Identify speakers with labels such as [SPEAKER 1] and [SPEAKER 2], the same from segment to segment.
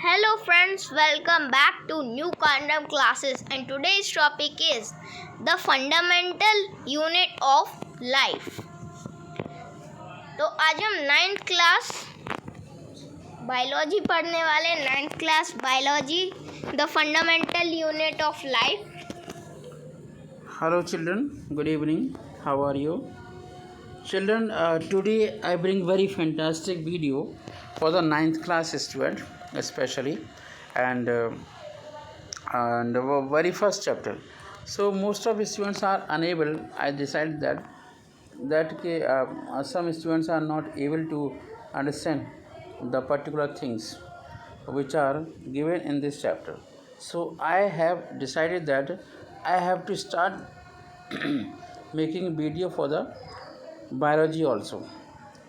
[SPEAKER 1] Hello friends, welcome back to new quantum classes and today's topic is the fundamental unit of life. तो आज हम 9th class biology पढ़ने वाले 9th class biology the fundamental unit of life.
[SPEAKER 2] Hello children, good evening. How are you? Children, today I bring very fantastic video for the 9th class student especially and the very first chapter. So most of the students are unable. I decided that some students are not able to understand the particular things which are given in this chapter. So I have decided that I have to start making video for the biology also.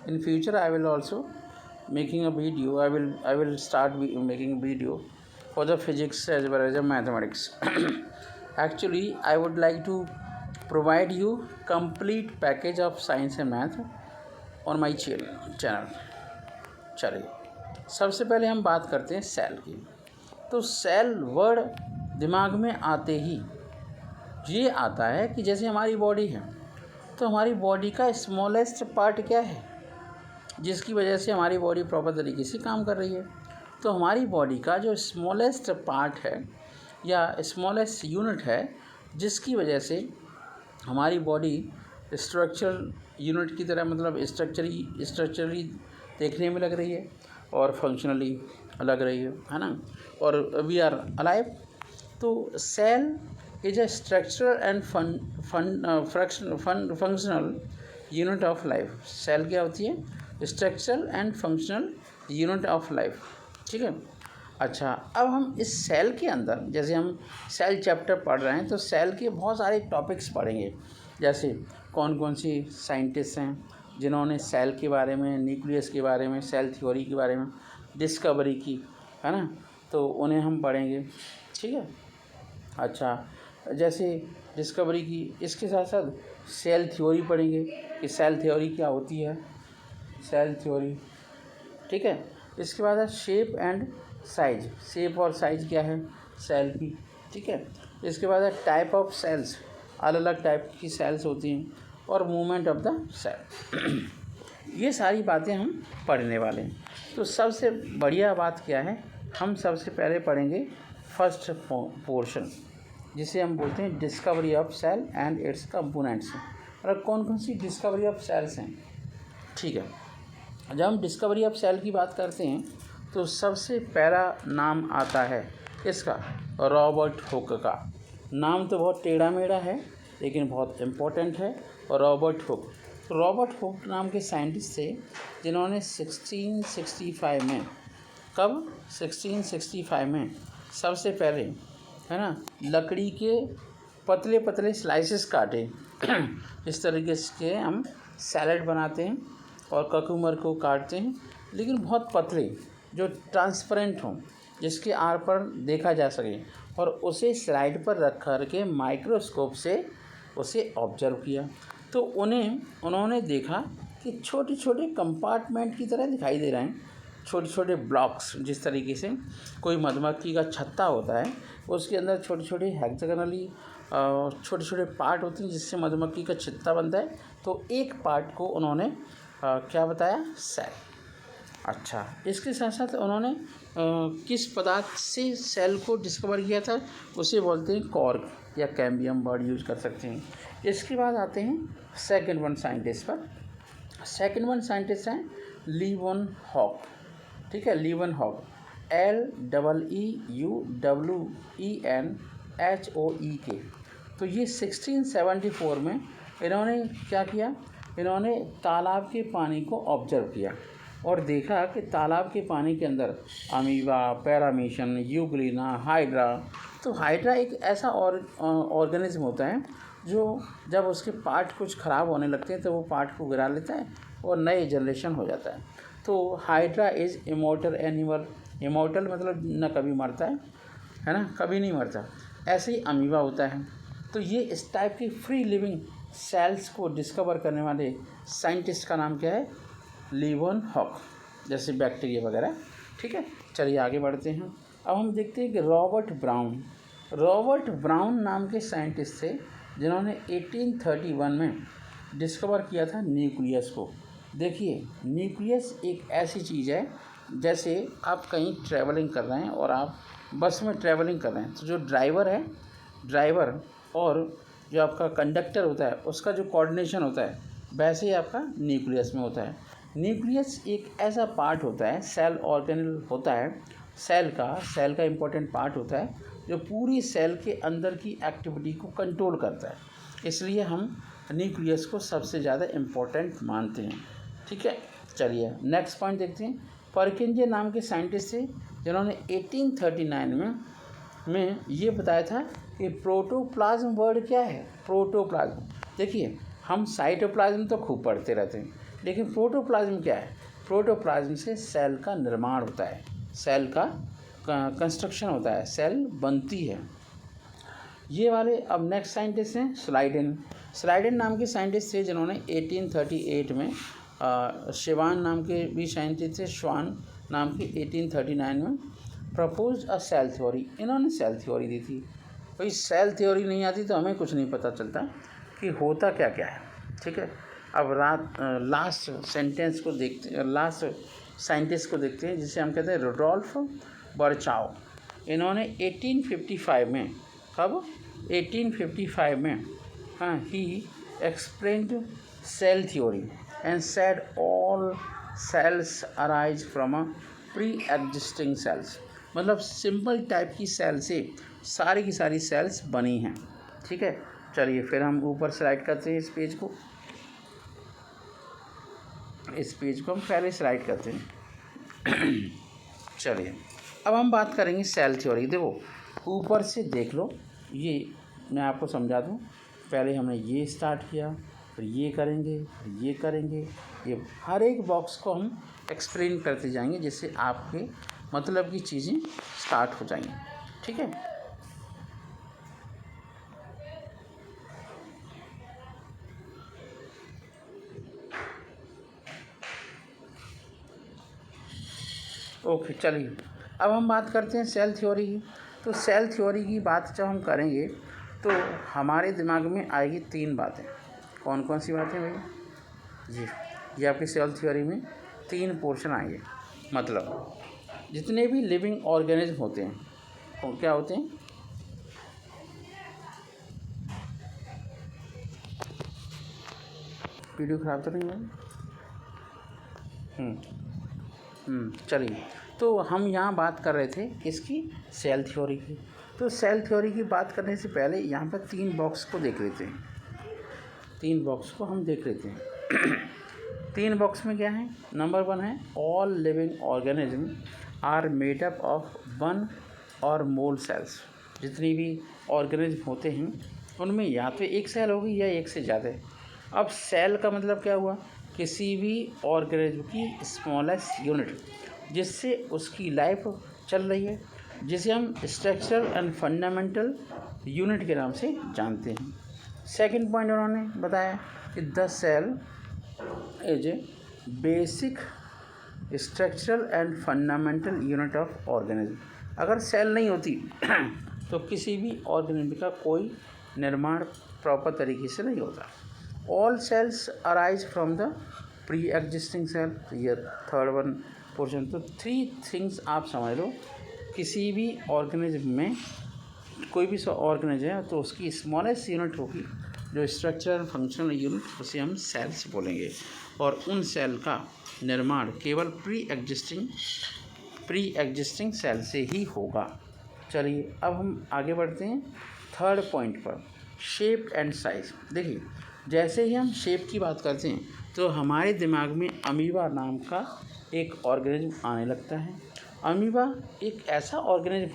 [SPEAKER 2] In future I will also making a video. I will start making video for the physics as well as the mathematics. Actually I would like to provide you complete package of science and math on my channel. चलिए सबसे पहले हम बात करते हैं cell की. तो cell word दिमाग में आते ही ये आता है कि जैसे हमारी बॉडी है तो हमारी बॉडी का स्मॉलेस्ट पार्ट क्या है जिसकी वजह से हमारी बॉडी प्रॉपर तरीके से काम कर रही है. तो हमारी बॉडी का जो स्मॉलेस्ट पार्ट है या स्मॉलेस्ट यूनिट है जिसकी वजह से हमारी बॉडी स्ट्रक्चरल यूनिट की तरह मतलब स्ट्रक्चरली देखने में लग रही है और फंक्शनली लग रही है ना, और वी आर अलाइव. तो cell is a structural and functional unit of life. Cell क्या होती है? Structural and functional unit of life. ठीक है. अच्छा, अब हम इस सेल के अंदर जैसे हम सेल चैप्टर पढ़ रहे हैं तो सेल के बहुत सारे टॉपिक्स पढ़ेंगे. जैसे कौन कौन सी साइंटिस्ट हैं जिन्होंने सेल के बारे में, न्यूक्लियस के बारे में, सेल थ्योरी के बारे में डिस्कवरी की है ना, तो उन्हें हम पढ़ेंगे. ठीक है. अच्छा, जैसे डिस्कवरी की, इसके साथ साथ सेल थ्योरी पढ़ेंगे कि सेल थ्योरी क्या होती है, सेल थ्योरी. ठीक है. इसके बाद है शेप एंड साइज. शेप और साइज क्या है सेल की. ठीक है. इसके बाद है टाइप ऑफ सेल्स. अलग अलग टाइप की सेल्स होती हैं और मूवमेंट ऑफ द सेल. ये सारी बातें हम पढ़ने वाले हैं. तो सबसे बढ़िया बात क्या है, हम सबसे पहले पढ़ेंगे फर्स्ट पोर्शन जिसे हम बोलते हैं discovery of cell and its components. और कौन कौन सी डिस्कवरी ऑफ सेल्स हैं. ठीक है. जब हम डिस्कवरी ऑफ सेल की बात करते हैं तो सबसे पहला नाम आता है इसका रॉबर्ट हुक का. नाम तो बहुत टेढ़ा मेढ़ा है लेकिन बहुत इम्पोर्टेंट है. Robert Hooke. रॉबर्ट हुक नाम के साइंटिस्ट थे जिन्होंने 1665 में, कब 1665 में सबसे पहले है ना लकड़ी के पतले पतले स्लाइसेस काटे. इस तरीके से हम सैलड बनाते हैं और ककूमर को काटते हैं लेकिन बहुत पतले जो ट्रांसपेरेंट हों जिसके आर पर देखा जा सके, और उसे स्लाइड पर रख कर के माइक्रोस्कोप से उसे ऑब्जर्व किया. तो उन्होंने देखा कि छोटे छोटे कंपार्टमेंट की तरह दिखाई दे रहे हैं, छोटे छोटे ब्लॉक्स. जिस तरीके से कोई मधुमक्खी का छत्ता होता है उसके अंदर छोटे छोटे हेक्सागोनली छोटे छोटे पार्ट होते हैं जिससे मधुमक्खी का छत्ता बनता है. तो एक पार्ट को उन्होंने क्या बताया, सेल. अच्छा, इसके साथ साथ उन्होंने किस पदार्थ से सेल को डिस्कवर किया था उसे बोलते हैं कॉर्क या कैम्बियम वर्ड यूज़ कर सकते हैं. इसके बाद आते हैं सेकंड वन साइंटिस्ट पर. सेकंड वन साइंटिस्ट हैं लीवनहॉक. ठीक है. लीवनहॉक LEUWENHOEK. तो ये 1674 में इन्होंने क्या किया, इन्होंने तालाब के पानी को ऑब्जर्व किया और देखा कि तालाब के पानी के अंदर अमीबा, पैरामीशन, यूग्लिना, हाइड्रा. तो हाइड्रा एक ऐसा ऑर्गेनिज्म होता है जो जब उसके पार्ट कुछ ख़राब होने लगते हैं तो वो पार्ट को गिरा लेता है और नए जनरेशन हो जाता है. तो hydra is immortal animal. Immortal मतलब न कभी मरता है ना, कभी नहीं मरता. ऐसे ही अमीबा होता है. तो ये इस टाइप की फ्री लिविंग सेल्स को डिस्कवर करने वाले साइंटिस्ट का नाम क्या है, लीवनहॉक. जैसे बैक्टीरिया वगैरह ठीक है, चलिए आगे बढ़ते हैं। अब हम देखते हैं कि रॉबर्ट ब्राउन नाम के साइंटिस्ट थे जिन्होंने 1831 में डिस्कवर किया था न्यूक्लियस को। देखिए, न्यूक्लियस एक ऐसी चीज़ है, जैसे आप कहीं ट्रैवलिंग कर रहे हैं और आप बस में ट्रैवलिंग कर रहे हैं, तो जो ड्राइवर और जो आपका कंडक्टर होता है उसका जो कोऑर्डिनेशन होता है, वैसे ही आपका न्यूक्लियस में होता है। न्यूक्लियस एक ऐसा पार्ट होता है, सेल ऑर्गेनल होता है, सेल का इम्पोर्टेंट पार्ट होता है, जो पूरी सेल के अंदर की एक्टिविटी को कंट्रोल करता है। इसलिए हम न्यूक्लियस को सबसे ज़्यादा इम्पोर्टेंट मानते हैं। ठीक है, चलिए नेक्स्ट पॉइंट देखते हैं। परकिंजे नाम के साइंटिस्ट थे जिन्होंने 1839 में ये बताया था कि प्रोटोप्लाज्म वर्ड क्या है। प्रोटोप्लाज्म, देखिए हम साइटोप्लाज्म तो खूब पढ़ते रहते हैं, लेकिन प्रोटोप्लाज्म क्या है। प्रोटोप्लाज्म से सेल का निर्माण होता है, सेल का कंस्ट्रक्शन होता है, सेल बनती है। ये वाले अब नेक्स्ट साइंटिस्ट हैं स्लाइडेन नाम के साइंटिस्ट थे जिन्होंने 1838 में शिवान नाम के भी साइंटिस्ट थे, श्वान नाम के 1839 में प्रपोज अ सेल थ्योरी। इन्होंने सेल थ्योरी दी थी। भाई सेल थ्योरी नहीं आती तो हमें कुछ नहीं पता चलता कि होता क्या क्या है। ठीक है, अब लास्ट साइंटिस्ट को देखते हैं जिसे हम कहते हैं रुडोल्फ बर्चाओ। इन्होंने 1855 में, कब 1855 में, हाँ, ही explained cell theory and said all cells arise from a pre existing cells. मतलब सिंपल टाइप की सेल से सारी की सारी सेल्स बनी हैं। ठीक है, चलिए फिर हम ऊपर स्लाइड करते हैं इस पेज को हम पहले स्लाइड करते हैं। चलिए अब हम बात करेंगे सेल थ्योरी। देखो ऊपर से देख लो, ये मैं आपको समझा दूँ। पहले हमने ये स्टार्ट किया, फिर ये करेंगे, फिर ये करेंगे, ये हर एक बॉक्स को हम एक्सप्लेन करते जाएंगे जिससे आपके मतलब की चीज़ें स्टार्ट हो जाएंगी। ठीक है, ओके, चलिए अब हम बात करते हैं सेल थ्योरी की। तो सेल थ्योरी की बात जब हम करेंगे तो हमारे दिमाग में आएगी 3 बातें। कौन कौन सी बातें भैया जी? ये आपकी सेल थ्योरी में 3 पोर्शन आएंगे। मतलब जितने भी लिविंग ऑर्गेनिज्म होते हैं वो क्या होते हैं? वीडियो ख़राब तो नहीं है? चलिए, तो हम यहाँ बात कर रहे थे इसकी सेल थ्योरी की। तो सेल थ्योरी की बात करने से पहले यहाँ पर 3 बॉक्स को देख लेते हैं। 3 बॉक्स को हम देख लेते हैं। 3 बॉक्स में क्या है? नंबर 1 है all living organism are made up of 1 or more sales. जितनी भी ऑर्गेनिज्म होते हैं उनमें या तो एक सेल होगी या एक से ज़्यादा। अब सेल का मतलब क्या हुआ? किसी भी ऑर्गेनिज्म की स्मॉलेस्ट यूनिट जिससे उसकी लाइफ चल रही है, जिसे हम स्ट्रक्चरल एंड फंडामेंटल यूनिट के नाम से जानते हैं। सेकंड पॉइंट उन्होंने बताया कि the cell is a basic structural and fundamental unit of organism. अगर सेल नहीं होती तो किसी भी ऑर्गेनिज्म का कोई निर्माण प्रॉपर तरीके से नहीं होता। All cells arise from the pre existing cell. ये थर्ड वन पोर्शन। तो 3 थिंग्स आप समझ लो, किसी भी ऑर्गेनिज्म में कोई भी ऑर्गेनिज्म है तो उसकी स्मॉलेस्ट यूनिट होगी जो स्ट्रक्चरल फंक्शनल यूनिट, उसे हम सेल्स बोलेंगे। और उन सेल का निर्माण केवल प्री एग्जिस्टिंग सेल से ही होगा। चलिए अब हम आगे बढ़ते हैं थर्ड पॉइंट पर, शेप एंड साइज़। देखिए जैसे ही हम शेप की बात करते हैं तो हमारे दिमाग में अमीबा नाम का एक ऑर्गेनिज्म आने लगता है। अमीबा एक ऐसा ऑर्गेनिज्म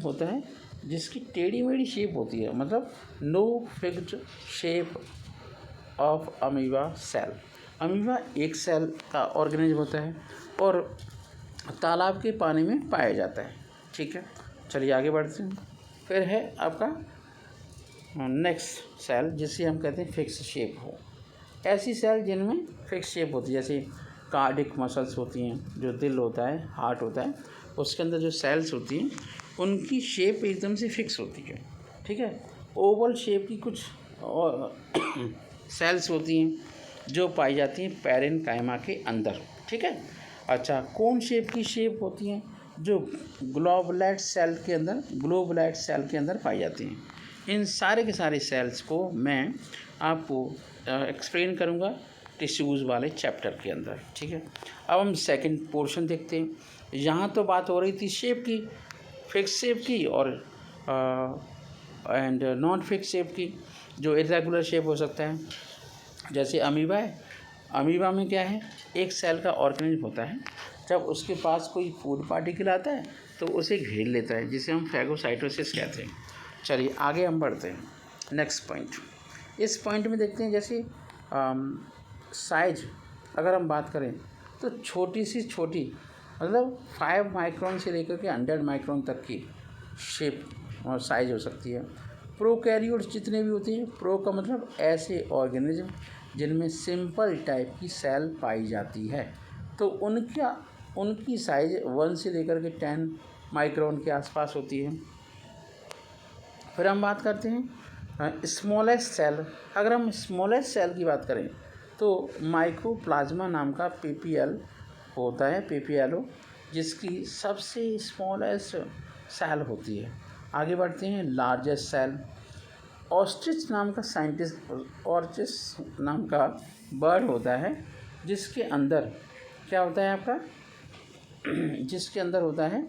[SPEAKER 2] होता है जिसकी टेढ़ी मेढ़ी शेप होती है, मतलब no fixed shape of amoeba cell. Amoeba एक सेल का ऑर्गेनिज्म होता है और तालाब के पानी में पाया जाता है। ठीक है, चलिए आगे बढ़ते हैं। फिर है आपका नेक्स्ट सेल जिसे हम कहते हैं फिक्स शेप हो। ऐसी सेल जिनमें फिक्स शेप होती है, जैसे कार्डिक मसल्स होती हैं, जो दिल होता है, हार्ट होता है, उसके अंदर जो सेल्स होती हैं उनकी शेप एकदम से फिक्स होती है, ठीक है। ओवल शेप की कुछ और सेल्स होती हैं जो पाई जाती हैं पैरेन्काइमा के अंदर, ठीक है। अच्छा, कोन शेप की शेप होती हैं जो ग्लोबुलेट सेल के अंदर पाई जाती हैं। इन सारे के सारे सेल्स को मैं आपको एक्सप्लेन करूँगा टिश्यूज़ वाले चैप्टर के अंदर, ठीक है। अब हम सेकंड पोर्शन देखते हैं। यहाँ तो बात हो रही थी शेप की, फिक्स शेप की और एंड नॉन फिक्स शेप की, जो इरेगुलर शेप हो सकता है, जैसे अमीबा है। अमीबा में क्या है, एक सेल का ऑर्गेनिज्म होता है, जब उसके पास कोई फूड पार्टिकल आता है तो उसे घेर लेता है, जिसे हम फैगोसाइटोसिस कहते हैं। चलिए आगे हम बढ़ते हैं। नेक्स्ट पॉइंट, इस पॉइंट में देखते हैं जैसे साइज अगर हम बात करें तो छोटी से छोटी, मतलब 5 माइक्रोन से लेकर के 100 माइक्रोन तक की शेप और साइज हो सकती है। प्रोकैरियोट्स जितने भी होते हैं, प्रो का मतलब ऐसे ऑर्गेनिज्म जिनमें सिंपल टाइप की सेल पाई जाती है, तो उनकी साइज 1 से लेकर के 10 माइक्रोन के आसपास होती है। फिर हम बात करते हैं स्मॉलेस्ट सेल। अगर हम स्मॉलेस्ट सेल की बात करें तो माइकोप्लाज्मा नाम का पीपीएल होता है, पीपीएलओ, जिसकी सबसे स्मॉलेस्ट सेल होती है। आगे बढ़ते हैं, लार्जेस्ट सेल। ऑस्ट्रिच नाम का बर्ड होता है, जिसके अंदर क्या होता है आपका जिसके अंदर होता है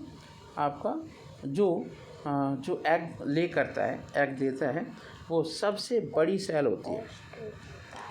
[SPEAKER 2] आपका जो एग ले करता है, एग देता है, वो सबसे बड़ी सेल होती है।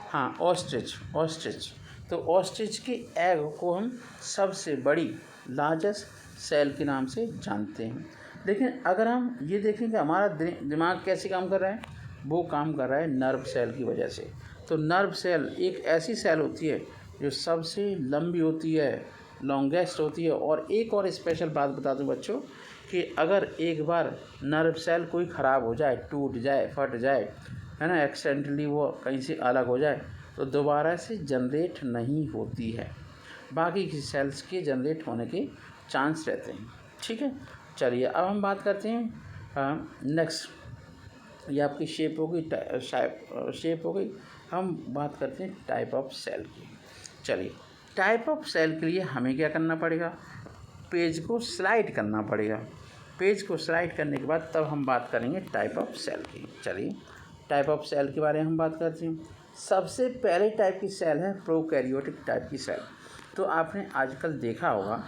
[SPEAKER 2] हाँ, ऑस्ट्रिच। तो ऑस्ट्रिच के एग को हम सबसे बड़ी लार्जेस्ट सेल के नाम से जानते हैं। लेकिन अगर हम ये देखें कि हमारा दिमाग कैसे काम कर रहा है, वो काम कर रहा है नर्व सेल की वजह से। तो नर्व सेल एक ऐसी सेल होती है जो सबसे लंबी होती है, लॉन्गेस्ट होती है। और एक और स्पेशल बात बता दूं बच्चों कि अगर एक बार नर्व सेल कोई ख़राब हो जाए, टूट जाए, फट जाए, है ना, एक्सीडेंटली वो कहीं से अलग हो जाए, तो दोबारा से जनरेट नहीं होती है। बाकी की सेल्स के जनरेट होने के चांस रहते हैं, ठीक है। चलिए अब हम बात करते हैं नेक्स्ट, ये आपकी शेप हो गई। हम बात करते हैं टाइप ऑफ सेल की। चलिए, टाइप ऑफ सेल के लिए हमें क्या करना पड़ेगा, पेज को स्लाइड करना पड़ेगा। पेज को स्लाइड करने के बाद तब हम बात करेंगे टाइप ऑफ सेल की। चलिए टाइप ऑफ सेल के बारे में हम बात करते हैं। सबसे पहले टाइप की सेल है प्रोकैरियोटिक टाइप की सेल। तो आपने आजकल देखा होगा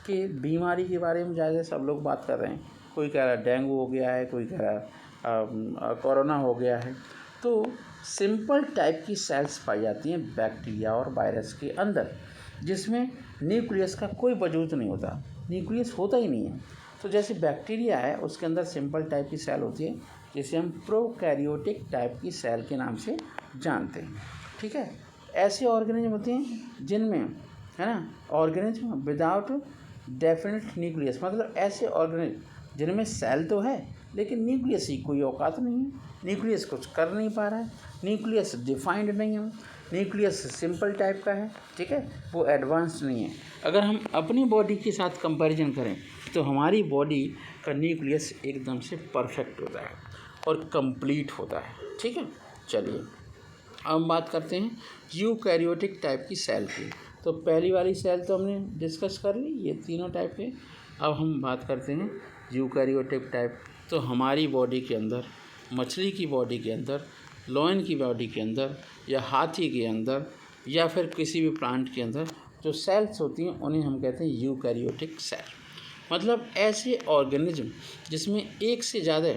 [SPEAKER 2] कि बीमारी के बारे में ज़्यादा सब लोग बात कर रहे हैं। कोई कह रहा है डेंगू हो गया है, कोई कह रहा है कोरोना हो गया है। तो सिंपल टाइप की सेल्स पाई जाती हैं बैक्टीरिया और वायरस के अंदर, जिसमें न्यूक्लियस का कोई वजूद नहीं होता, न्यूक्लियस होता ही नहीं है। तो जैसे बैक्टीरिया है, उसके अंदर सिंपल टाइप की सेल होती है, जिसे हम प्रोकैरियोटिक टाइप की सेल के नाम से जानते हैं, ठीक है। ऐसे ऑर्गेनिज्म होते हैं जिनमें, है ना, ऑर्गेनिज्म विदाउट डेफिनेट न्यूक्लियस, मतलब ऐसे ऑर्गेनिज्म जिनमें सेल तो है लेकिन न्यूक्लियस ही कोई औकात नहीं है, न्यूक्लियस कुछ कर नहीं पा रहा है, न्यूक्लियस डिफाइंड नहीं है, न्यूक्लियस सिंपल टाइप का है, ठीक है, वो एडवांस्ड नहीं है। अगर हम अपनी बॉडी के साथ कंपैरिजन करें तो हमारी बॉडी का न्यूक्लियस एकदम से परफेक्ट होता है और कंप्लीट होता है, ठीक है। चलिए अब हम बात करते हैं यूकैरियोटिक टाइप की सेल की। तो पहली वाली सेल तो हमने डिस्कस कर ली, ये तीनों टाइप के। अब हम बात करते हैं यूकैरियोटिक टाइप। तो हमारी बॉडी के अंदर, मछली की बॉडी के अंदर, लॉयन की बॉडी के अंदर, या हाथी के अंदर, या फिर किसी भी प्लांट के अंदर जो सेल्स होती हैं उन्हें हम कहते हैं यूकैरियोटिक सेल। मतलब ऐसे ऑर्गेनिज्म जिसमें एक से ज़्यादा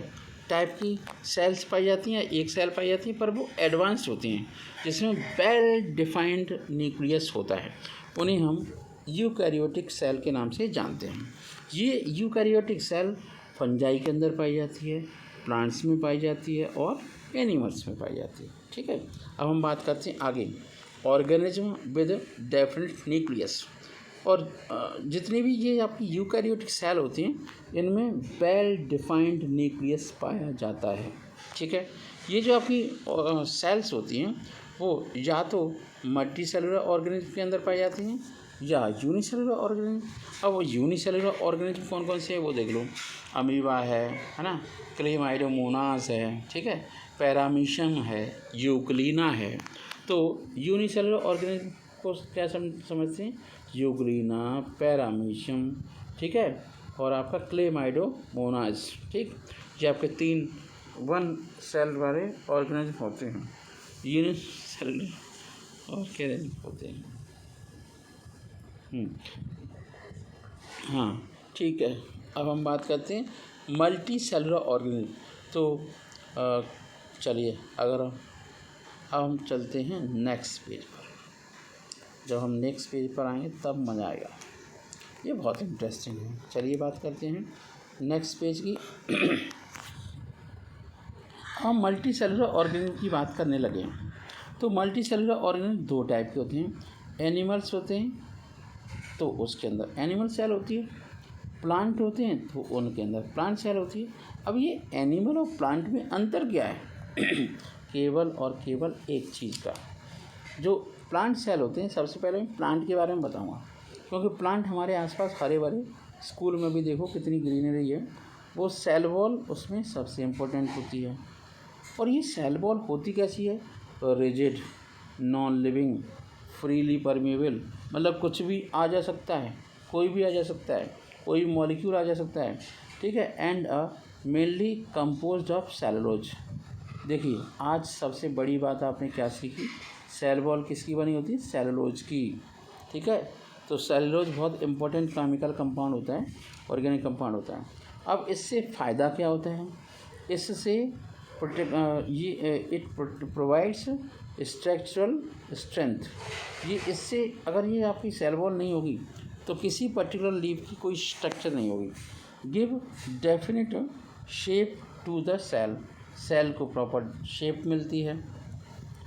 [SPEAKER 2] टाइप की सेल्स पाई जाती हैं, एक सेल पाई जाती है, पर वो एडवांस्ड होती हैं, जिसमें वेल डिफाइंड न्यूक्लियस होता है, उन्हें हम यूकैरियोटिक सेल के नाम से जानते हैं। ये यूकैरियोटिक सेल फंजाई के अंदर पाई जाती है, प्लांट्स में पाई जाती है और एनिमल्स में पाई जाती है, ठीक है। अब हम बात करते हैं आगे, ऑर्गेनिज्म विद डेफिनेट न्यूक्लियस। और जितनी भी ये आपकी यूकैरियोटिक सेल होती हैं, इनमें वेल डिफाइंड न्यूक्लियस पाया जाता है, ठीक है। ये जो आपकी सेल्स होती हैं वो या तो मल्टी सेलुलर ऑर्गेनिज्म के अंदर पाई जाती हैं या यूनिसेलुलर ऑर्गेनिज्म। अब वो यूनिसेलुलर ऑर्गेनिज्म कौन कौन से हैं वो देख लो। अमीबा है ना, क्लेमाइडोमोनास है, ठीक है, पैरामीशियम है, यूग्लिना है। तो यूनिसेलुलर ऑर्गेनिज्म को क्या समझते हैं, यूग्लिना, पैरामीशियम, ठीक है, और आपका क्लेमाइडोमोनास, ठीक, ये आपके 3 वन सेल वाले ऑर्गेनिज्म होते हैं, यूनिसेलुलर ऑर्गेनिज्म होते हैं। हाँ ठीक है, अब हम बात करते हैं मल्टी सेलुलर ऑर्गेनिज्म। तो चलिए अगर अब हम चलते हैं नेक्स्ट पेज पर। जब हम नेक्स्ट पेज पर आएंगे तब मज़ा आएगा, ये बहुत इंटरेस्टिंग है। चलिए बात करते हैं नेक्स्ट पेज की। हम मल्टी सेलुलर ऑर्गेनिज्म की बात करने लगे हैं। तो मल्टी सेलुलर ऑर्गेनिज्म 2 टाइप के होते हैं, एनिमल्स होते हैं तो उसके अंदर एनिमल सेल होती है, प्लांट होते हैं तो उनके अंदर प्लांट सेल होती है। अब ये एनिमल और प्लांट में अंतर क्या है केवल और केवल एक चीज़ का, जो प्लांट सेल होते हैं। सबसे पहले मैं प्लांट के बारे में बताऊंगा, क्योंकि प्लांट हमारे आसपास हरे भरे, स्कूल में भी देखो कितनी ग्रीनरी है, वो सेल वॉल उसमें सबसे इम्पोर्टेंट होती है। और ये सेल वॉल होती कैसी है, rigid, non living, freely permeable, मतलब कुछ भी आ जा सकता है, कोई भी आ जा सकता है, कोई भी मॉलिक्यूल आ जा सकता है, ठीक है, and mainly composed of cellulose. देखिए आज सबसे बड़ी बात आपने क्या सीखी, सेल वॉल किसकी बनी होती है, सेलुलोज की, ठीक है। तो सेलुलोज बहुत इंपॉर्टेंट केमिकल कंपाउंड होता है, ऑर्गेनिक कंपाउंड होता है। अब इससे फ़ायदा क्या होता है, इससे इट प्रोवाइड्स स्ट्रक्चरल स्ट्रेंथ। ये इससे अगर ये आपकी सेल वॉल नहीं होगी तो किसी पर्टिकुलर लीव की कोई स्ट्रक्चर नहीं होगी। Give definite shape to the cell, cell को प्रॉपर शेप मिलती है,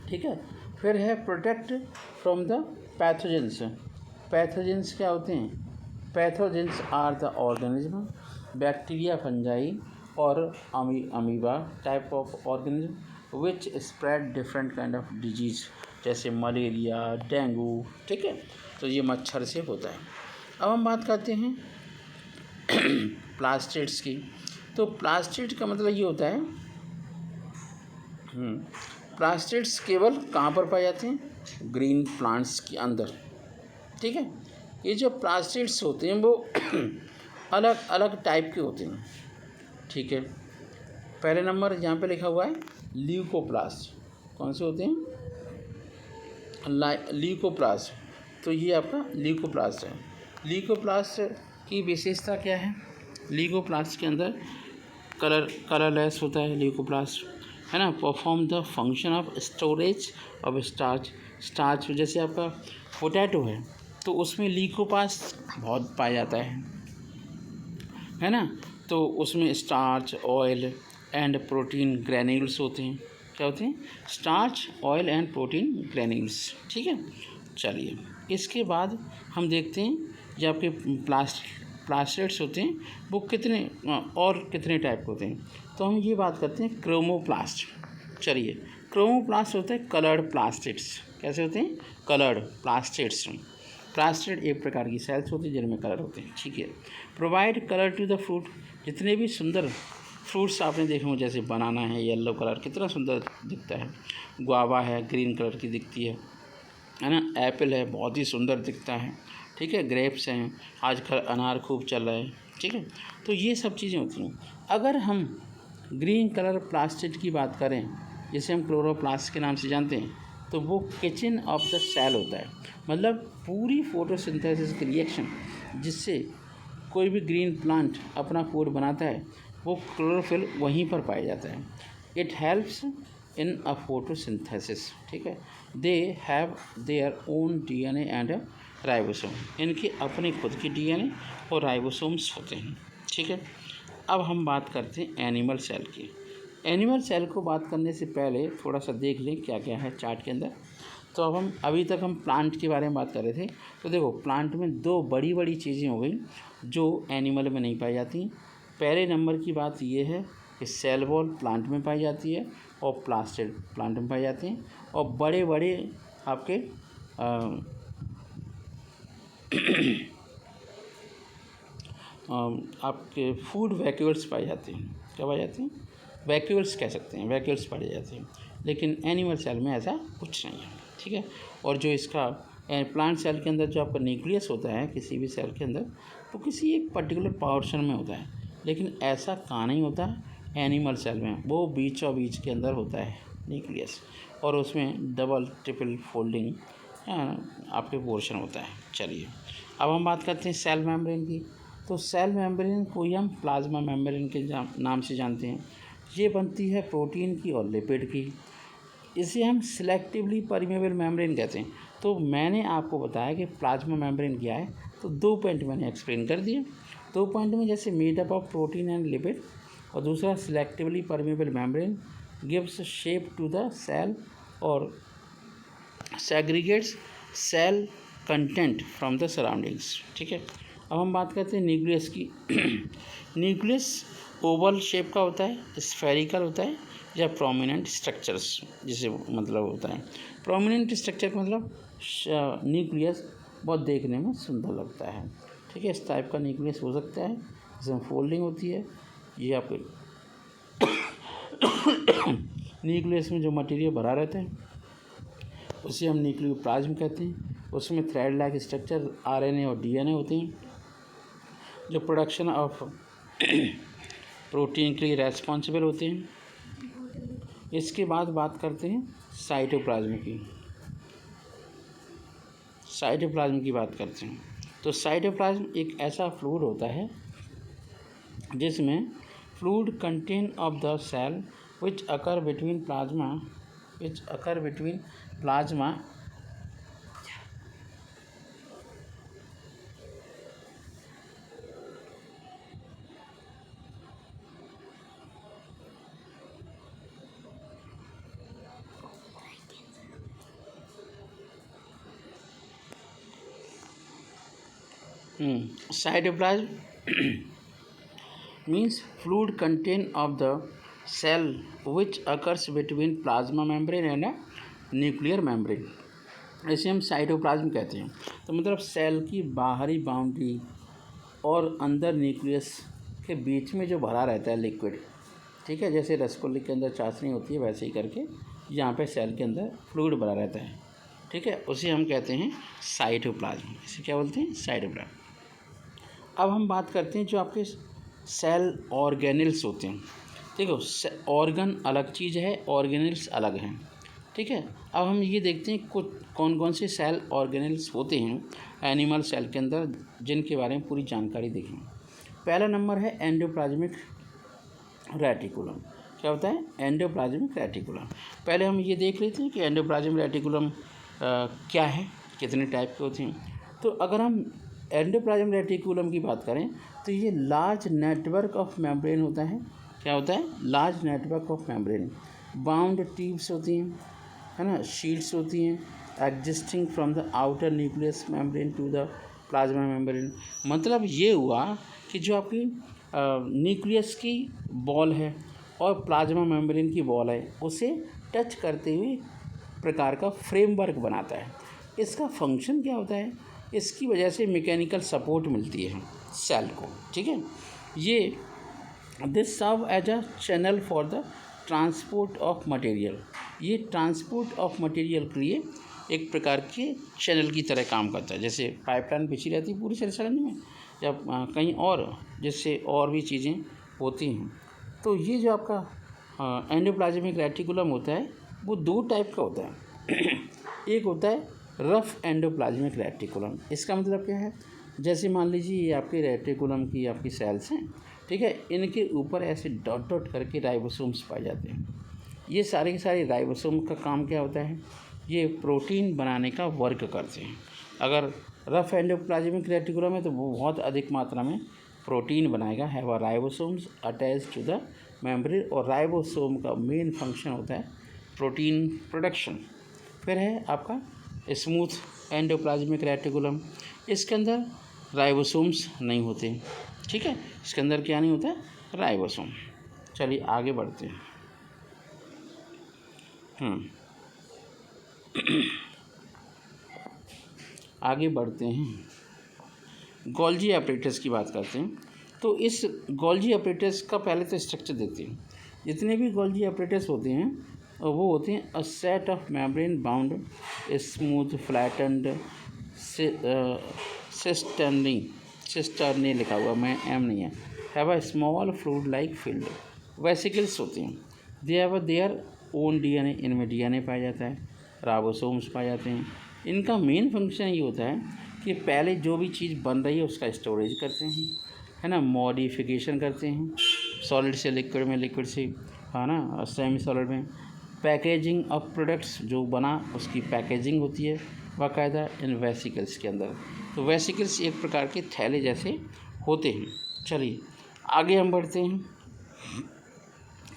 [SPEAKER 2] ठीक है। फिर है protect from the pathogens. Pathogens क्या होते हैं, pathogens are the organism, bacteria, fungi और amoeba type of organism which spread different kind of disease, जैसे मलेरिया, डेंगू, ठीक है। तो ये मच्छर से होता है। अब हम बात करते हैं प्लास्टिड्स की। तो प्लास्टिड का मतलब ये होता है, प्लास्टिड्स केवल कहाँ पर पाए जाते हैं, ग्रीन प्लांट्स के अंदर, ठीक है। ये जो प्लास्टिड्स होते हैं वो अलग अलग टाइप के होते हैं, ठीक है। पहले नंबर यहाँ पे लिखा हुआ है ल्यूकोप्लास्ट। कौन से होते हैं, ल्यूकोप्लास्ट। तो ये आपका ल्यूकोप्लास्ट है। ल्यूकोप्लास्ट की विशेषता क्या है, ल्यूकोप्लास्ट के अंदर कलरलेस होता है ल्यूकोप्लास्ट, है ना। Perform the function of storage of starch. जैसे आपका पोटैटो है तो उसमें ल्यूकोप्लास्ट बहुत पाया जाता है ना। तो उसमें starch, oil and protein granules होते हैं। क्या होते हैं, starch, oil and protein granules, ठीक है। चलिए इसके बाद हम देखते हैं ये आपके प्लास्टिड्स होते हैं वो कितने और कितने टाइप के होते हैं। तो हम ये बात करते हैं क्रोमोप्लास्ट। चलिए क्रोमोप्लास्ट होता है कलर्ड प्लास्टिड्स। कैसे होते हैं, कलर्ड प्लास्टिड्स। प्लास्टिड एक प्रकार की सेल्स होती है जिनमें कलर होते हैं, ठीक है। Provide colour to the fruit. जितने भी सुंदर फ्रूट्स आपने देखे हों, जैसे बनाना है येलो कलर कितना सुंदर दिखता है, गुआवा है ग्रीन कलर की दिखती है ना, एप्पल है बहुत ही सुंदर दिखता है, ठीक है। ग्रेप्स हैं, आजकल अनार खूब चल रहा है, ठीक है। तो ये सब चीज़ें होती हैं। अगर हम ग्रीन कलर प्लास्टिड की बात करें, जिसे हम क्लोरोप्लास्ट के नाम से जानते हैं, तो वो किचन ऑफ द सेल होता है। मतलब पूरी फोटोसिंथेसिस की रिएक्शन जिससे कोई भी ग्रीन प्लांट अपना फूड बनाता है वो क्लोरोफिल वहीं पर पाया जाता है। It helps in a photosynthesis, ठीक है। They have their own DNA and ribosome. इनके अपने खुद की डीएनए और राइबोसोम्स होते हैं, ठीक है। अब हम बात करते हैं एनिमल सेल की। एनिमल सेल को बात करने से पहले थोड़ा सा देख लें क्या क्या है चार्ट के अंदर। तो अब हम अभी तक हम प्लांट के बारे में बात कर रहे थे। तो देखो प्लांट में 2 बड़ी बड़ी चीज़ें हो गई जो एनिमल में नहीं पाई जाती। पहले नंबर की बात ये है कि सेल वॉल प्लांट में पाई जाती है और प्लास्टिड प्लांट में पाई जाती हैं। और बड़े बड़े आपके आपके फूड वैक्यूल्स पाई जाती हैं। क्या पाई जाती हैं? वैक्यूल्स कह सकते हैं, वैक्यूल्स पाई जाती हैं। लेकिन एनिमल सेल में ऐसा कुछ नहीं है, ठीक है। और जो इसका प्लांट सेल के अंदर जो आपका न्यूक्लियस होता है किसी भी सेल के अंदर, वो किसी एक पर्टिकुलर पोर्शन में होता है, लेकिन ऐसा कहाँ नहीं होता है एनिमल सेल में। वो बीचों बीच के अंदर होता है न्यूक्लियस, और उसमें डबल ट्रिपल फोल्डिंग आपके पोर्शन होता है। चलिए अब हम बात करते हैं सेल मेम्ब्रेन की। तो सेल मेम्ब्रेन को ही हम प्लाज्मा मेम्ब्रेन के नाम से जानते हैं। ये बनती है प्रोटीन की और लिपिड की। इसे हम सिलेक्टिवली परमेबल मेम्ब्रेन कहते हैं। तो मैंने आपको बताया कि प्लाज्मा मेम्ब्रेन क्या है, तो 2 पॉइंट मैंने एक्सप्लेन कर दिए। 2 पॉइंट में जैसे made up of protein and lipid, और दूसरा selectively permeable membrane gives shape to the cell और segregates cell content from the surroundings, ठीक है। अब हम बात करते हैं न्यूक्लियस की। न्यूक्लियस ओवल शेप का होता है, स्फेरिकल होता है, या प्रोमिनेंट स्ट्रक्चर्स जिसे मतलब होता है। प्रोमिनेंट स्ट्रक्चर का मतलब न्यूक्लियस बहुत देखने में सुंदर लगता है, ठीक है। इस टाइप का न्यूक्लियस हो सकता है जिसमें फोल्डिंग होती है। ये आपके न्यूक्लियस में जो मटेरियल भरा रहता है उसे हम न्यूक्लियोप्लाज्म कहते हैं। उसमें थ्रेड लाइक स्ट्रक्चर आरएनए और डीएनए होते हैं जो प्रोडक्शन ऑफ प्रोटीन के लिए रेस्पॉन्सिबल होते हैं। इसके बाद बात करते हैं साइटोप्लाज्म की। साइटोप्लाज्म की बात करते हैं तो साइटोप्लाज्म एक ऐसा फ्लूइड होता है जिसमें fluid content of the cell which occur between plasma cytoplasm means fluid content of the cell which occurs between plasma membrane and a nuclear membrane, इसे हम साइटोप्लाज्म कहते हैं। तो मतलब सेल की बाहरी बाउंड्री और अंदर न्यूक्लियस के बीच में जो भरा रहता है लिक्विड, ठीक है, जैसे रसगुल्ले के अंदर चाशनी होती है वैसे ही करके यहाँ पे सेल के अंदर फ्लूइड भरा रहता है, ठीक है, उसे हम कहते हैं साइटोप्लाज्म। इसे क्या बोलते हैं? साइटोप्लाज्म। अब हम बात करते हैं जो आपके सेल ऑर्गेनल्स होते हैं। देखो ऑर्गन अलग चीज़ है, ऑर्गेनल्स अलग हैं, ठीक है। अब हम ये देखते हैं कुछ कौन कौन से सेल ऑर्गेनल्स होते हैं एनिमल सेल के अंदर, जिनके बारे में पूरी जानकारी देखें। पहला नंबर है एंडोप्लाज्मिक रेटिकुलम। क्या होता है? Endoplasmic reticulum. पहले हम ये देख लेते हैं कि एंडोप्लाज्मिक रेटिकुलम क्या है, कितने टाइप के होते हैं। तो अगर हम एंडोप्लाज्मिक रेटिकुलम की बात करें तो ये लार्ज नेटवर्क ऑफ मेम्ब्रेन होता है। क्या होता है? Large network of membrane. Bound tubes होती हैं, है ना, शीट्स होती हैं existing from the outer nucleus membrane to the plasma membrane. मतलब ये हुआ कि जो आपकी न्यूक्लियस की बॉल है और प्लाज्मा मेम्ब्रेन की बॉल है उसे टच करते हुए प्रकार का फ्रेमवर्क बनाता है। इसका फंक्शन क्या होता है? इसकी वजह से मैकेनिकल सपोर्ट मिलती है सेल को, ठीक है। ये this serve as a channel for the transport of material. ये ट्रांसपोर्ट ऑफ मटेरियल के लिए एक प्रकार के चैनल की तरह काम करता है। जैसे पाइपलाइन बिछी रहती है पूरी सेल में या कहीं और, जिससे और भी चीज़ें होती हैं। तो ये जो आपका एंडोप्लाज्मिक रेटिकुलम होता है वो 2 टाइप का होता है। एक होता है रफ एंडोप्लाज्मिक रेटिकुलम। इसका मतलब क्या है? जैसे मान लीजिए ये आपके रेटिकुलम की आपकी सेल्स हैं, ठीक है, इनके ऊपर ऐसे डॉट डॉट करके राइबोसोम्स पाए जाते हैं। ये सारे के सारे राइबोसोम का काम क्या होता है? ये प्रोटीन बनाने का वर्क करते हैं। अगर रफ एंडोप्लाज्मिक रेटिकुलम है तो वो बहुत अधिक मात्रा में प्रोटीन बनाएगा, है वह ribosomes attach to the membrane. और राइबोसोम का मेन फंक्शन होता है प्रोटीन प्रोडक्शन। फिर है आपका स्मूथ एंडोप्लाज्मिक रेटिकुलम। इसके अंदर राइबोसोम्स नहीं होते, ठीक है, इसके अंदर क्या नहीं होता? राइबोसोम। चलिए आगे बढ़ते हैं। आगे बढ़ते हैं। गोल्जी एपरेटस की बात करते हैं। तो इस गोल्जी एपरेटस का पहले तो स्ट्रक्चर देखते हैं। जितने भी गोल्जी एपरेटस होते हैं वो होते हैं a set of membrane bound smooth flattened cisternae लिखा हुआ, मैं एम नहीं है, have a small fluid like field. Vesicles होते हैं, they have their own DNA, इनमें डीएनए पाया जाता है, राइबोसोम्स पाए जाते हैं। इनका मेन फंक्शन ये होता है कि पहले जो भी चीज़ बन रही है उसका स्टोरेज करते हैं, है ना, मॉडिफिकेशन करते हैं, सॉलिड से लिक्विड में, लिक्विड से, है ना, सेमी सॉलिड में, पैकेजिंग ऑफ प्रोडक्ट्स, जो बना उसकी पैकेजिंग होती है बाकायदा इन वेसिकल्स के अंदर। तो वेसिकल्स एक प्रकार के थैले जैसे होते हैं। चलिए आगे हम बढ़ते हैं।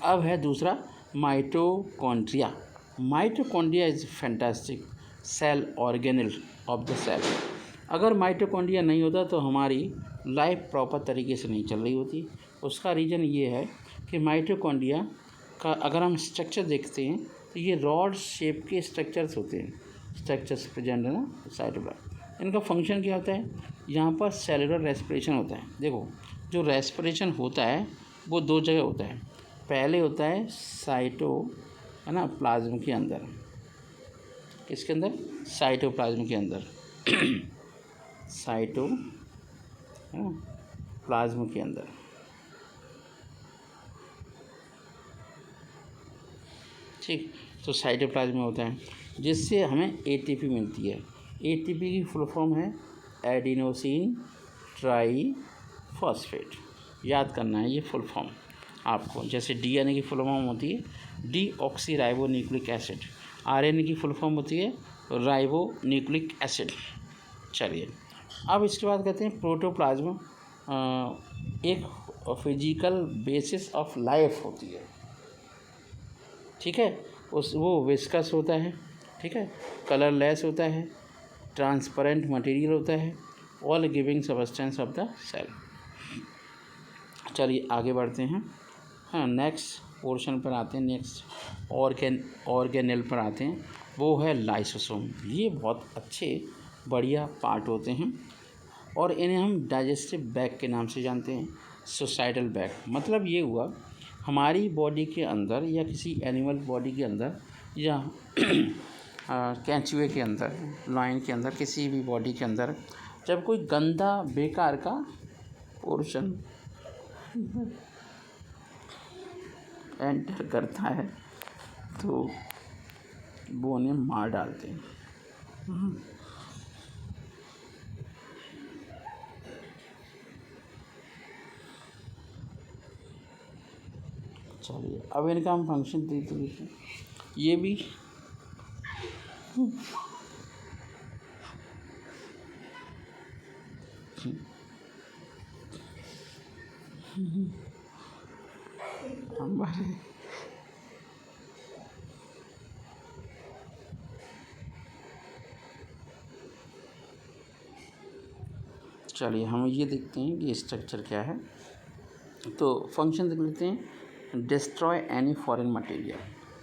[SPEAKER 2] अब है दूसरा mitochondria. Mitochondria is fantastic cell organelle of the cell. अगर माइटोकॉन्ड्रिया नहीं होता तो हमारी लाइफ प्रॉपर तरीके से नहीं चल रही होती। उसका रीज़न ये है कि माइटोकॉन्ड्रिया का अगर हम स्ट्रक्चर देखते हैं तो ये रॉड शेप के स्ट्रक्चर्स होते हैं, स्ट्रक्चर्स प्रेजेंट है ना साइटोप्लाज्म। इनका फंक्शन क्या होता है, यहाँ पर सेलुलर रेस्पिरेशन होता है। देखो जो रेस्पिरेशन होता है वो दो जगह होता है। पहले होता है साइटो, है ना, प्लाज्म के अंदर, किसके अंदर, साइटोप्लाज्म के अंदर साइटो, है ना, प्लाज्म के अंदर। ठीक, तो साइटोप्लाज्म में होता है जिससे हमें एटीपी मिलती है। एटीपी की फुल फॉर्म है एडिनोसिन ट्राईफॉस्फेट। याद करना है ये फुल फॉर्म आपको। जैसे डीएनए की फुल फॉर्म होती है deoxy ribo nucleic acid, RNA की फुल फॉर्म होती है राइबो न्यूक्लिक एसिड। चलिए अब इसके बाद कहते हैं प्रोटोप्लाज्म एक फिजिकल बेसिस ऑफ लाइफ होती है। ठीक है, वो विस्कस होता है, ठीक है, कलरलेस होता है, ट्रांसपेरेंट मटेरियल होता है, all giving substance of the cell. चलिए आगे बढ़ते हैं। हाँ, नेक्स्ट पोर्शन पर आते हैं, नेक्स्ट ऑर्गेनेल पर आते हैं, वो है लाइसोसोम। ये बहुत अच्छे बढ़िया पार्ट होते हैं और इन्हें हम डाइजेस्टिव बैग के नाम से जानते हैं। सोसाइटल बैग मतलब ये हुआ हमारी बॉडी के अंदर या किसी एनिमल बॉडी के अंदर या कैंचुए के अंदर, लायन के अंदर, किसी भी बॉडी के अंदर जब कोई गंदा बेकार का पोर्शन एंटर करता है तो वो उन्हें मार डालते हैं। चलिए अब इनका हम फंक्शन देखते हैं। ये भी हमारे चलिए हम ये देखते हैं कि स्ट्रक्चर क्या है। तो फंक्शन देख लेते हैं। डिस्ट्रॉय एनी फॉरेन मटेरियल,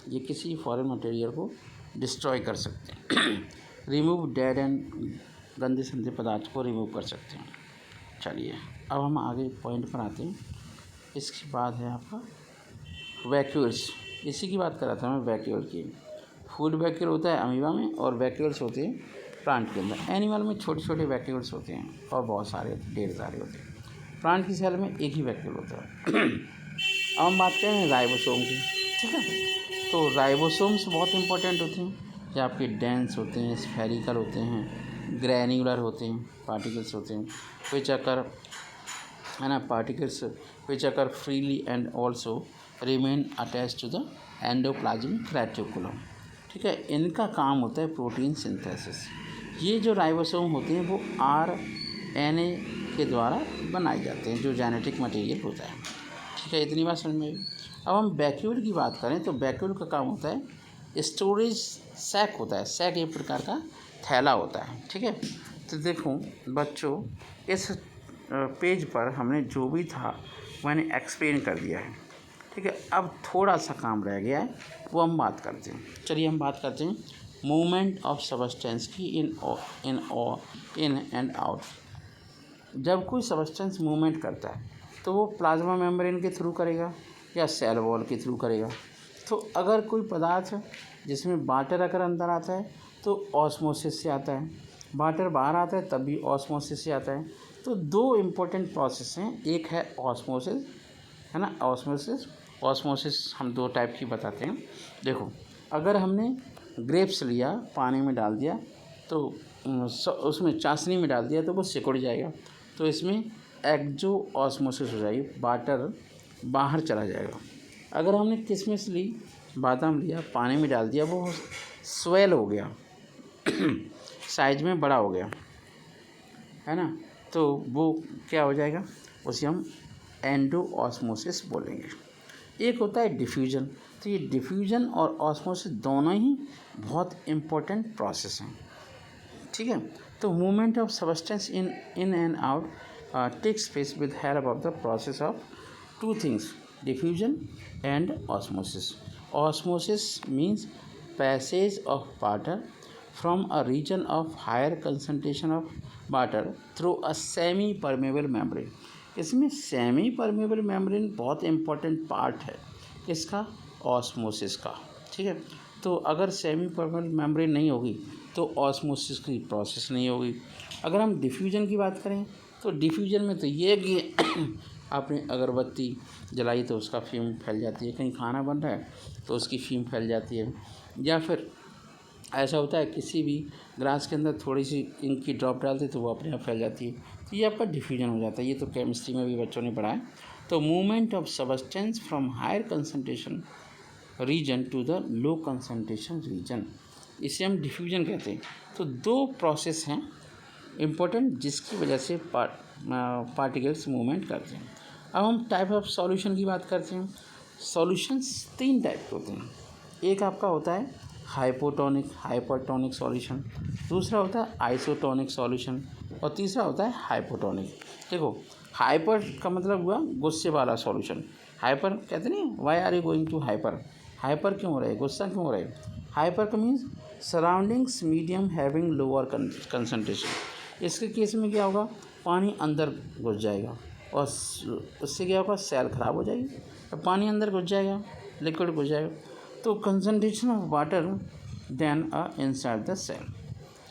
[SPEAKER 2] ये किसी फॉरेन मटेरियल को डिस्ट्रॉय कर सकते हैं। रिमूव डेड एंड गंदे संदे पदार्थ को रिमूव कर सकते हैं। चलिए अब हम आगे पॉइंट पर आते हैं। इसके बाद है आपका वैक्यूल्स। इसी की बात कर रहा था मैं, वैक्यूल की। फूड वैक्यूल होता है अमीबा में और वैक्यूल्स होते हैं प्लांट के अंदर। एनिमल में छोटे छोटे वैक्यूल्स होते हैं और बहुत सारे ढेर सारे होते हैं। प्लांट की सेल में एक ही वैक्यूल होता है। अब हम बात करें राइबोसोम की, ठीक है। तो राइबोसोम्स बहुत इंपॉर्टेंट होते हैं। जो आपके डेंस होते हैं, स्फेरिकल होते हैं, ग्रैन्युलर होते हैं, पार्टिकल्स होते हैं, विच अकर, है ना, particles which occur freely and also remain attach to the endoplasmic reticulum. ठीक है, इनका काम होता है प्रोटीन सिंथेसिस। ये जो राइबोसोम होते हैं वो आरएनए के द्वारा बनाए जाते हैं, जो जेनेटिक मटेरियल होता है। ठीक है, इतनी बात समझ में आई। अब हम वैक्यूल की बात करें तो वैक्यूल का काम होता है स्टोरेज सैक होता है। सैक एक प्रकार का थैला होता है। ठीक है, तो देखो बच्चों, इस पेज पर हमने जो भी था मैंने एक्सप्लेन कर दिया है। ठीक है, अब थोड़ा सा काम रह गया है, वो हम बात करते हैं। चलिए हम बात करते हैं मूवमेंट ऑफ सब्सटेंस की इन एंड आउट। जब कोई सब्सटेंस मूवमेंट करता है तो वो प्लाज्मा मेम्ब्रेन के थ्रू करेगा या सेल वॉल के थ्रू करेगा। तो अगर कोई पदार्थ जिसमें वाटर अगर अंदर आता है तो ऑस्मोसिस से आता है, वाटर बाहर आता है तब भी ऑस्मोसिस से आता है। तो दो इम्पोर्टेंट प्रोसेस हैं, एक है ऑस्मोसिस, है ना, ऑस्मोसिस हम दो टाइप की बताते हैं। देखो, अगर हमने ग्रेप्स लिया, पानी में डाल दिया तो उसमें चाशनी में डाल दिया तो वो सिकुड़ जाएगा, तो इसमें एक्जो ऑस्मोसिस हो जाएगी, वाटर बाहर चला जाएगा। अगर हमने किशमिश ली, बादाम लिया, पानी में डाल दिया, वो स्वेल हो गया साइज में बड़ा हो गया, है ना, तो वो क्या हो जाएगा, उसे हम एंडो ऑस्मोसिस बोलेंगे। एक होता है डिफ्यूजन। तो ये डिफ्यूजन और ऑस्मोसिस दोनों ही बहुत इम्पोर्टेंट प्रोसेस हैं, ठीक है। तो movement of substance in and out takes place with here about the process of two things, diffusion and osmosis. Osmosis means passage of water from a region of higher concentration of water through a semi permeable membrane. इसमें semi permeable membrane बहुत important part है किसका, osmosis का, ठीक है। तो अगर semi permeable membrane नहीं होगी तो ऑस्मोसिस की प्रोसेस नहीं होगी। अगर हम डिफ्यूजन की बात करें तो डिफ्यूजन में तो ये कि आपने अगरबत्ती जलाई तो उसका फ्यूम फैल जाती है, कहीं खाना बन रहा है तो उसकी फ्यूम फैल जाती है, या फिर ऐसा होता है किसी भी ग्लास के अंदर थोड़ी सी इंक की ड्रॉप डालते तो वो अपने आप फैल जाती है, तो ये आपका डिफ्यूजन हो जाता है। ये तो केमिस्ट्री में भी बच्चों ने पढ़ा है। तो movement of substance from higher concentration region to the low concentration region, इसे हम डिफ्यूजन कहते हैं। तो दो प्रोसेस हैं इम्पोर्टेंट जिसकी वजह से पार्टिकल्स मूवमेंट करते हैं। अब हम टाइप ऑफ सॉल्यूशन की बात करते हैं। सॉल्यूशंस तीन टाइप के होते हैं। एक आपका होता है हाइपोटोनिक हाइपरटोनिक सॉल्यूशन, दूसरा होता है आइसोटोनिक सॉल्यूशन और तीसरा होता है हाइपोटोनिक। देखो, हाइपर का मतलब हुआ गुस्से वाला सॉल्यूशन। हाइपर कहते नहीं, why are you going to hyper, hyper क्यों हो रहे, गुस्सा क्यों हो रहे। हाइपर का means surroundings medium having lower concentration. इसके केस में क्या होगा, पानी अंदर घुस जाएगा और उससे क्या होगा, सेल खराब हो जाएगी। तो पानी अंदर घुस जाएगा, लिक्विड घुस जाएगा, तो concentration of water then inside the cell.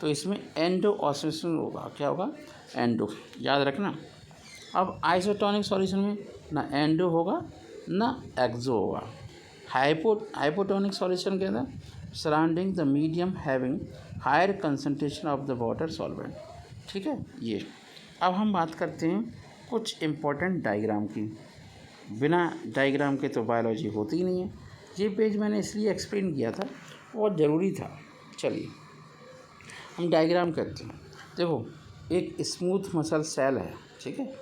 [SPEAKER 2] तो इसमें एंडो ऑस्मोसिस होगा, क्या होगा, एंडो, याद रखना। अब आइसोटोनिक सॉल्यूशन में ना एंडो होगा ना एक्सो होगा। हाइपोटोनिक सॉल्यूशन के अंदर surrounding the medium having higher concentration of the water solvent, ठीक है। ये अब हम बात करते हैं कुछ इम्पोर्टेंट डायग्राम की। बिना डायग्राम के तो बायोलॉजी होती ही नहीं है। ये पेज मैंने इसलिए एक्सप्लेन किया था, बहुत ज़रूरी था। चलिए हम डायग्राम करते हैं। देखो, एक स्मूथ मसल सेल है, ठीक है,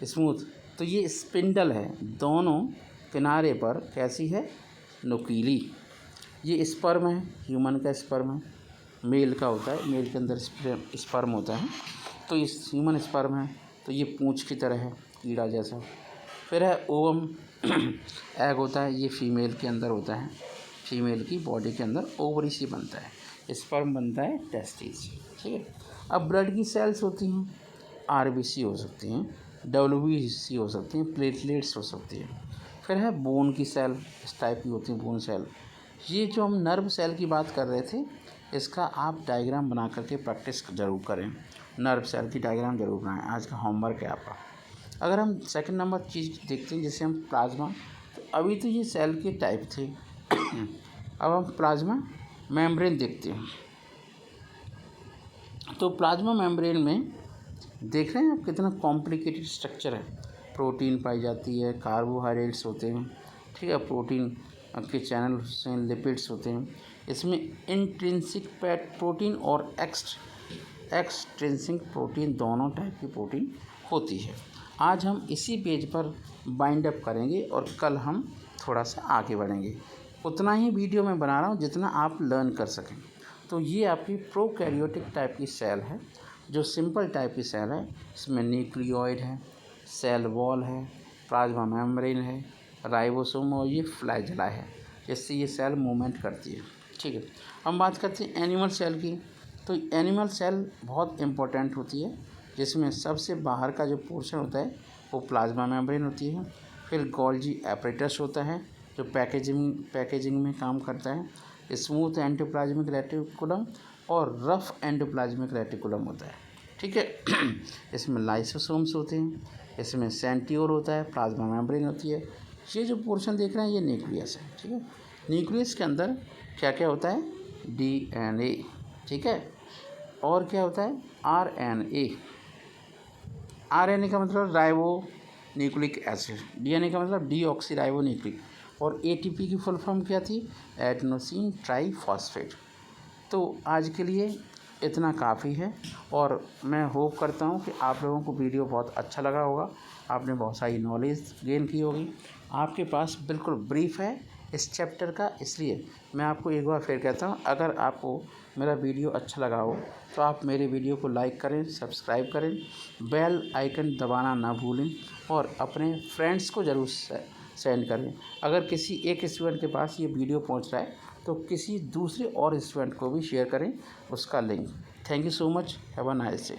[SPEAKER 2] स्मूथ। तो ये स्पिंडल है, दोनों किनारे पर कैसी है, नुकीली। ये स्पर्म है, ह्यूमन का स्पर्म है, मेल का होता है, मेल के अंदर स्पर्म होता है। तो ये ह्यूमन स्पर्म है, तो ये पूंछ की तरह है, कीड़ा जैसा। फिर है ओवम, एग होता है, ये फीमेल के अंदर होता है, फीमेल की बॉडी के अंदर ओवरी से बनता है, स्पर्म बनता है टेस्टिस, ठीक है। अब ब्लड की सेल्स होती हैं, आरबीसी हो सकती हैं, डब्ल्यूबीसी हो सकती हैं, प्लेटलेट्स हो सकती हैं। फिर है बोन की सेल, इस टाइप की होती है बोन सेल। ये जो हम नर्व सेल की बात कर रहे थे, इसका आप डायग्राम बना करके प्रैक्टिस ज़रूर करें। नर्व सेल की डायग्राम जरूर बनाएं, आज का होमवर्क है आपका। अगर हम सेकंड नंबर चीज़ देखते हैं जैसे हम प्लाज्मा, तो अभी तो ये सेल के टाइप थे अब हम प्लाज्मा मेम्ब्रेन देखते हैं। तो प्लाज्मा मेम्ब्रेन में देख रहे हैं आप कितना कॉम्प्लिकेटेड स्ट्रक्चर है। प्रोटीन पाई जाती है, कार्बोहाइड्रेट्स होते हैं, ठीक है, प्रोटीन के चैनल से लिपिड्स होते हैं। इसमें इंट्रिंसिक प्रोटीन और एक्सट्रिंसिक प्रोटीन दोनों टाइप की प्रोटीन होती है। आज हम इसी पेज पर बाइंड अप करेंगे और कल हम थोड़ा सा आगे बढ़ेंगे। उतना ही वीडियो में बना रहा हूँ जितना आप लर्न कर सकें। तो ये आपकी प्रोकैरियोटिक टाइप की सेल है, जो सिंपल टाइप की सेल है। इसमें न्यूक्लियोइड है, सेल वॉल है, प्लाज्मा मेम्ब्रेन है, राइबोसोम और ये फ्लैजेला है, जिससे ये सेल मूवमेंट करती है, ठीक है। हम बात करते हैं एनिमल सेल की। तो एनिमल सेल बहुत इम्पोर्टेंट होती है जिसमें सबसे बाहर का जो पोर्शन होता है वो प्लाज्मा मेम्ब्रेन होती है। फिर गोल्जी एपरेटस होता है जो पैकेजिंग में काम करता है। स्मूथ एंडोप्लाज्मिक रेटिकुलम और रफ एंडोप्लाज्मिक रेटिकुलम होता है, ठीक है। इसमें लाइसोसोम्स होते हैं, इसमें सेंट्रियोल होता है, प्लाज्मा मेम्ब्रेन होती है। ये जो पोर्शन देख रहे हैं ये न्यूक्लियस है, ठीक है। न्यूक्लियस के अंदर क्या क्या होता है? DNA, ठीक है। और क्या होता है? RNA। RNA का मतलब राइबो न्यूक्लिक एसिड, DNA का मतलब डीऑक्सी राइबो न्यूक्लिक, और ATP की फुल फॉर्म क्या थी? Adenosine triphosphate. तो आज के लिए इतना काफ़ी है, और मैं होप करता हूँ कि आप लोगों को वीडियो बहुत अच्छा लगा होगा, आपने बहुत सारी नॉलेज गेन की होगी। आपके पास बिल्कुल ब्रीफ है इस चैप्टर का, इसलिए मैं आपको एक बार फिर कहता हूँ, अगर आपको मेरा वीडियो अच्छा लगा हो तो आप मेरे वीडियो को लाइक करें, सब्सक्राइब करें, बेल आइकन दबाना ना भूलें, और अपने फ्रेंड्स को ज़रूर सेंड करें। अगर किसी एक स्टूडेंट के पास ये वीडियो पहुंच रहा है तो किसी दूसरे और स्टूडेंट को भी शेयर करें उसका link. Thank you so much, have a nice day.